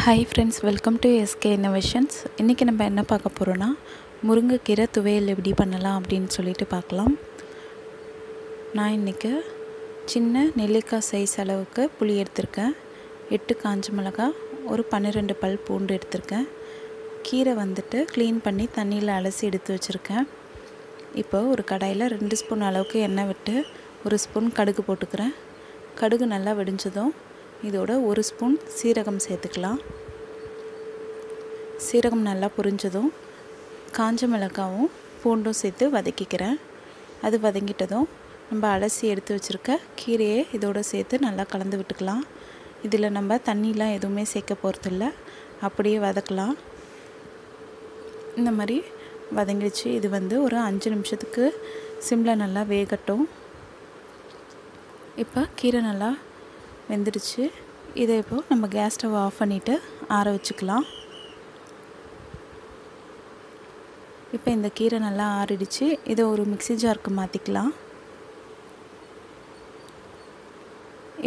Hi friends, welcome to SK innovations. இன்றைக்கி நம்ம என்ன பார்க்க போகிறோன்னா, முருங்கைக்கீரை துவையல் எப்படி பண்ணலாம் அப்படின்னு சொல்லிட்டு பார்க்கலாம். நான் இன்றைக்கி சின்ன நெல்லிக்காய் சைஸ் அளவுக்கு புளி எடுத்திருக்கேன், 8 காஞ்ச மிளகாய், ஒரு 12 பல் பூண்டு எடுத்திருக்கேன். கீரை க்ளீன் பண்ணி தண்ணியில் அலசி எடுத்து வச்சுருக்கேன். இப்போ ஒரு கடாயில் 2 ஸ்பூன் அளவுக்கு எண்ணெய் விட்டு 1 ஸ்பூன் கடுகு போட்டுக்கிறேன். கடுகு நல்லா வெடிஞ்சதும் இதோட 1 ஸ்பூன் சீரகம் சேர்த்துக்கலாம். சீரகம் நல்லா பொரிஞ்சதும் காஞ்ச மிளகாவும் பூண்டும் சேர்த்து வதக்கிக்கிறேன். அது வதங்கிட்டதும் நம்ம அலசி எடுத்து வச்சுருக்க கீரையை இதோடு சேர்த்து நல்லா கலந்து விட்டுக்கலாம். இதில் நம்ம தண்ணிலாம் எதுவுமே சேர்க்க போகிறதில்ல, அப்படியே வதக்கலாம். இந்த மாதிரி வதங்கிடுச்சு. இது ஒரு 5 நிமிஷத்துக்கு சிம்மில் நல்லா வேகட்டும். இப்போ கீரை நல்லா வெந்துடுச்சு. இதை இப்போது நம்ம கேஸ் ஸ்டவ் ஆஃப் பண்ணிவிட்டு ஆற வச்சுக்கலாம். இப்போ இந்த கீரை நல்லா ஆறிடுச்சு. இதை ஒரு மிக்ஸி ஜாருக்கு மாற்றிக்கலாம்.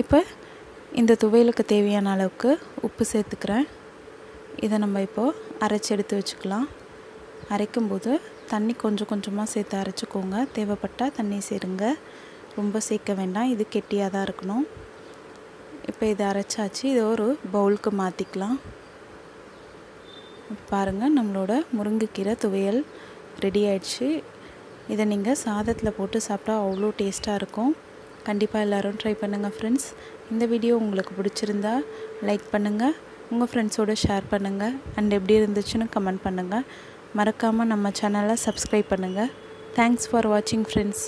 இப்போ இந்த துவையலுக்கு தேவையான அளவுக்கு உப்பு சேர்த்துக்கிறேன். இதை நம்ம இப்போது அரைச்சி எடுத்து வச்சுக்கலாம். அரைக்கும்போது தண்ணி கொஞ்சம் கொஞ்சமாக சேர்த்து அரைச்சிக்கோங்க. தேவைப்பட்டால் தண்ணி சேருங்க, ரொம்ப சேர்க்க வேண்டாம். இது கெட்டியாக தான் இருக்கணும். இப்போ இதை அரைச்சாச்சு. இதை ஒரு பவுலுக்கு மாற்றிக்கலாம். பாருங்கள், நம்மளோட முருங்கைக்கீரை துவையல் ரெடி ஆயிடுச்சு. இதை நீங்கள் சாதத்தில் போட்டு சாப்பிட்டா அவ்வளோ டேஸ்ட்டாக இருக்கும். கண்டிப்பாக எல்லோரும் ட்ரை பண்ணுங்கள் ஃப்ரெண்ட்ஸ். இந்த வீடியோ உங்களுக்கு பிடிச்சிருந்தா லைக் பண்ணுங்கள், உங்கள் ஃப்ரெண்ட்ஸோடு ஷேர் பண்ணுங்கள், அண்ட் எப்படி இருந்துச்சுன்னு கமெண்ட் பண்ணுங்கள். மறக்காமல் நம்ம சேனலை சப்ஸ்கிரைப் பண்ணுங்கள். தேங்க்ஸ் ஃபார் வாட்சிங் ஃப்ரெண்ட்ஸ்.